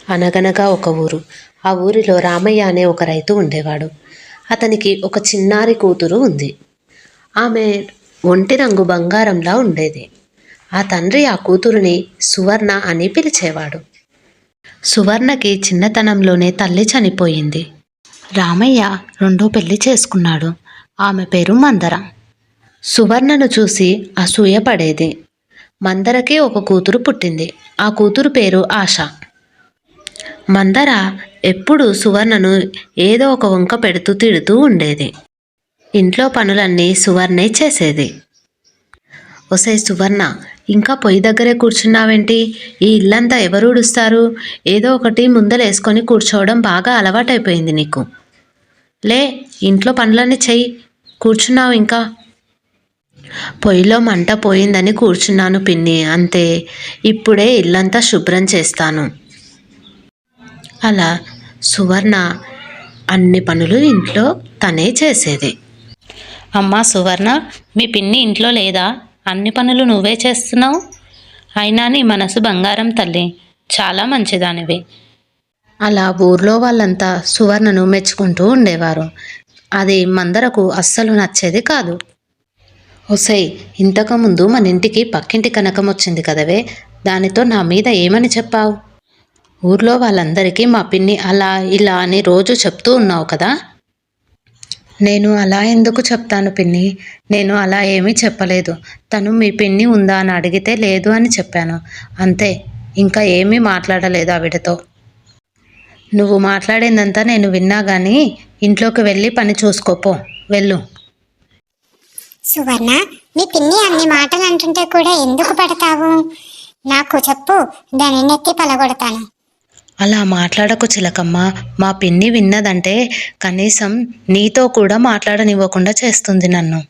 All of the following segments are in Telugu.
అనగనగా ఒక ఊరు. ఆ ఊరిలో రామయ్య అనే ఒక రైతు ఉండేవాడు. అతనికి ఒక చిన్నారి కూతురు ఉంది. ఆమె ఒంటి రంగు బంగారంలా ఉండేది. ఆ తండ్రి ఆ కూతురుని సువర్ణ అని పిలిచేవాడు. సువర్ణకి చిన్నతనంలోనే తల్లి చనిపోయింది. రామయ్య రెండో పెళ్లి చేసుకున్నాడు. ఆమె పేరు మందర. సువర్ణను చూసి అసూయపడేది. మందరకి ఒక కూతురు పుట్టింది. ఆ కూతురు పేరు ఆశ. మందర ఎప్పుడూ సువర్ణను ఏదో ఒక వంక పెడుతూ తిడుతూ ఉండేది. ఇంట్లో పనులన్నీ సువర్ణే చేసేది. ఒసే సువర్ణ, ఇంకా పొయ్యి దగ్గరే కూర్చున్నావేంటి? ఈ ఇల్లంతా ఎవరు ఊడుస్తారు? ఏదో ఒకటి ముందలేసుకొని కూర్చోవడం బాగా అలవాటైపోయింది నీకు. లే, ఇంట్లో పనులన్నీ చెయ్యి. కూర్చున్నావు ఇంకా. పొయ్యిలో మంట పోయిందని కూర్చున్నాను పిన్ని, అంతే. ఇప్పుడే ఇల్లంతా శుభ్రం చేస్తాను. అలా సువర్ణ అన్ని పనులు ఇంట్లో తనే చేసేది. అమ్మా సువర్ణ, మీ పిన్ని ఇంట్లో లేదా? అన్ని పనులు నువ్వే చేస్తున్నావు. అయినా నీ మనసు బంగారం తల్లి, చాలా మంచిదానివి. అలా ఊర్లో వాళ్ళంతా సువర్ణను మెచ్చుకుంటూ ఉండేవారు. అది మందరకు అస్సలు నచ్చేది కాదు. ఒసై, ఇంతకుముందు మన ఇంటికి పక్కింటి కనకం వచ్చింది కదవే, దానితో నా మీద ఏమని చెప్పావు? ఊర్లో వాళ్ళందరికీ మా పిన్ని అలా ఇలా అని రోజు చెప్తూ ఉన్నావు కదా. నేను అలా ఎందుకు చెప్తాను పిన్ని? నేను అలా ఏమీ చెప్పలేదు. తను మీ పిన్ని ఉందా అని అడిగితే లేదు అని చెప్పాను, అంతే. ఇంకా ఏమీ మాట్లాడలేదు ఆవిడతో. నువ్వు మాట్లాడిందంతా నేను విన్నా కానీ ఇంట్లోకి వెళ్ళి పని చూసుకోపో, వెళ్ళు. సువర్ణ, మీ పిన్ని అన్ని మాటలు అంటుంటే కూడా ఎందుకు పడతావు? నాకు చెప్పు, దాని నెత్తి పలగొడతాను. అలా మాట్లాడకు చిలకమ్మ. మా పిన్ని విన్నదంటే కనీసం నీతో కూడా మాట్లాడనివ్వకుండా చేస్తుంది నన్ను.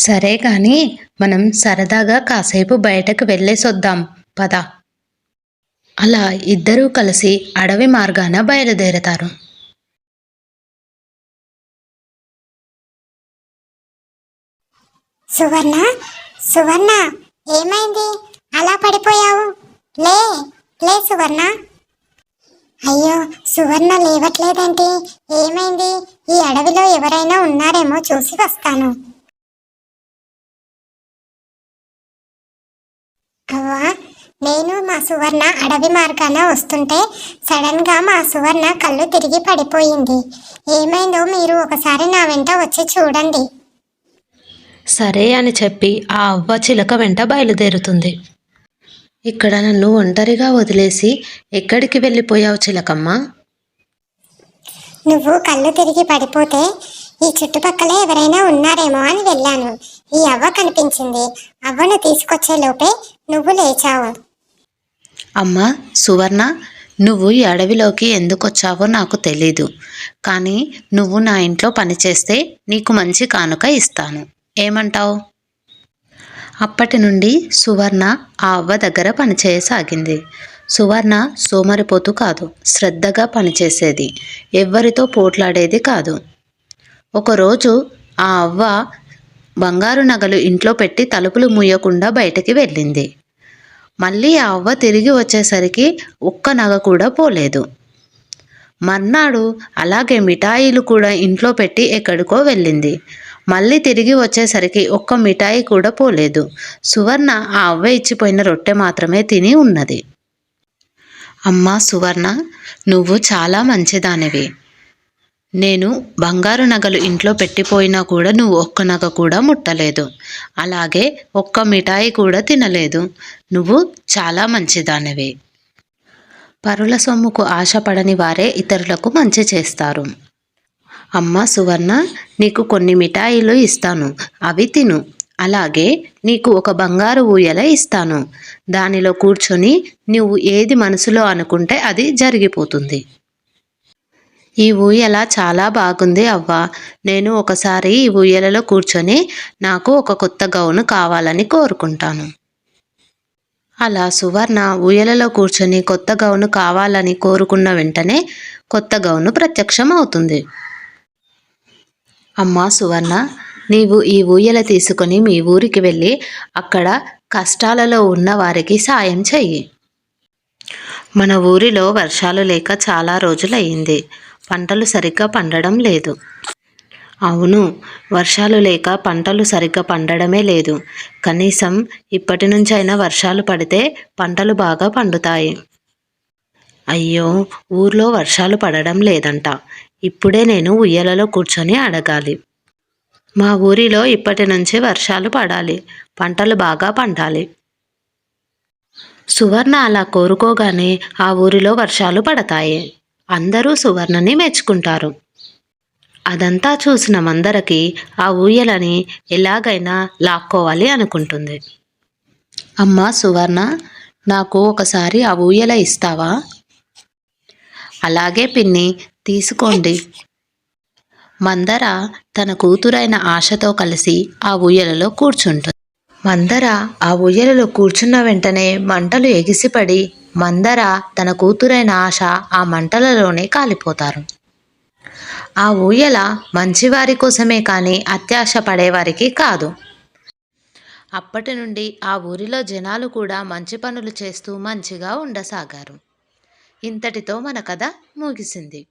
సరే కానీ మనం సరదాగా కాసేపు బయటకు వెళ్ళేసొద్దాం పద. అలా ఇద్దరూ కలిసి అడవి మార్గాన బయలుదేరతారు. సువర్ణ, సువర్ణ, ఏమైంది? అలా పడిపోయావు? లే లే సువర్ణ. అయ్యో, సువర్ణ లేవట్లేదేంటి? ఏమైంది? ఈ అడవిలో ఎవరైనా ఉన్నారేమో చూసి వస్తాను. అవ్వా, నేను మా సువర్ణ అడవి మార్గాన వస్తుంటే సడన్ గా మా సువర్ణ కళ్ళు తిరిగి పడిపోయింది. ఏమైందో మీరు ఒకసారి నా వెంట వచ్చి చూడండి. సరే అని చెప్పి ఆ అవ్వ చిలక వెంట బయలుదేరుతుంది. ఇక్కడ నన్ను ఒంటరిగా వదిలేసి ఎక్కడికి వెళ్ళిపోయావు చిలకమ్మ? నువ్వు కళ్ళు తిరిగి పడిపోతే ఈ చుట్టుపక్కల ఎవరైనా ఉన్నారేమో అని వెళ్ళాను. ఈ అవ్వ కనిపించింది. అవ్వను తీసుకొచ్చే లోపే నువ్వు లేచావు. అమ్మా సువర్ణ, నువ్వు ఈ అడవిలోకి ఎందుకు వచ్చావో నాకు తెలీదు, కానీ నువ్వు నా ఇంట్లో పనిచేస్తే నీకు మంచి కానుక ఇస్తాను. ఏమంటావు? అప్పటి నుండి సువర్ణ ఆ అవ్వ దగ్గర పనిచేయసాగింది. సువర్ణ సోమరిపోతు కాదు, శ్రద్ధగా పనిచేసేది, ఎవ్వరితో పోట్లాడేది కాదు. ఒకరోజు ఆ అవ్వ బంగారు నగలు ఇంట్లో పెట్టి తలుపులు మూయకుండా బయటికి వెళ్ళింది. మళ్ళీ ఆ అవ్వ తిరిగి వచ్చేసరికి ఒక్క నగ కూడా పోలేదు. మర్నాడు అలాగే మిఠాయిలు కూడా ఇంట్లో పెట్టి ఎక్కడికో వెళ్ళింది. మళ్ళీ తిరిగి వచ్చేసరికి ఒక్క మిఠాయి కూడా పోలేదు. సువర్ణ ఆ అవ్వ ఇచ్చిపోయిన రొట్టె మాత్రమే తిని ఉన్నది. అమ్మా సువర్ణ, నువ్వు చాలా మంచిదానివి. నేను బంగారు నగలు ఇంట్లో పెట్టిపోయినా కూడా నువ్వు ఒక్క నగ కూడా ముట్టలేదు, అలాగే ఒక్క మిఠాయి కూడా తినలేదు. నువ్వు చాలా మంచిదానివి. పరుల సొమ్ముకు ఆశపడని వారే ఇతరులకు మంచి చేస్తారు. అమ్మా సువర్ణ, నీకు కొన్ని మిఠాయిలు ఇస్తాను, అవి తిను. అలాగే నీకు ఒక బంగారు ఊయల ఇస్తాను. దానిలో కూర్చొని నువ్వు ఏది మనసులో అనుకుంటే అది జరిగిపోతుంది. ఈ ఊయల చాలా బాగుంది అవ్వ. నేను ఒకసారి ఈ ఊయలలో కూర్చొని నాకు ఒక కొత్త గౌను కావాలని కోరుకుంటాను. అలా సువర్ణ ఊయలలో కూర్చొని కొత్త గౌను కావాలని కోరుకున్న వెంటనే కొత్త గౌను ప్రత్యక్షం అవుతుంది. అమ్మా సువర్ణ, నీవు ఈ ఊయల తీసుకొని మీ ఊరికి వెళ్ళి అక్కడ కష్టాలలో ఉన్న వారికి సాయం చెయ్యి. మన ఊరిలో వర్షాలు లేక చాలా రోజులయ్యింది. పంటలు సరిగ్గా పండడం లేదు. అవును, వర్షాలు లేక పంటలు సరిగ్గా పండడమే లేదు. కనీసం ఇప్పటి నుంచైనా వర్షాలు పడితే పంటలు బాగా పండుతాయి. అయ్యో, ఊర్లో వర్షాలు పడడం లేదంట. ఇప్పుడే నేను ఉయ్యాలలో కూర్చొని అడగాలి. మా ఊరిలో ఇప్పటి నుంచే వర్షాలు పడాలి, పంటలు బాగా పండాలి. సువర్ణ అలా కోరుకోగానే ఆ ఊరిలో వర్షాలు పడతాయి. అందరూ సువర్ణని మెచ్చుకుంటారు. అదంతా చూసిన మందరకి ఆ ఊయలని ఎలాగైనా లాక్కోవాలి అనుకుంటుంది. అమ్మా సువర్ణ, నాకు ఒకసారి ఆ ఊయల ఇస్తావా? అలాగే పిన్ని, తీసుకోండి. మందర తన కూతురైన ఆశతో కలిసి ఆ ఊయలలో కూర్చుంటుంది. మందర ఆ ఊయలలో కూర్చున్న వెంటనే మంటలు ఎగిసిపడి మందర తన కూతురైన ఆశ ఆ మంటలలోనే కాలిపోతారు. ఆ ఊయల మంచివారి కోసమే కానీ అత్యాశ పడేవారికి కాదు. అప్పటి నుండి ఆ ఊరిలో జనాలు కూడా మంచి పనులు చేస్తూ మంచిగా ఉండసాగారు. ఇంతటితో మన కథ ముగిసింది.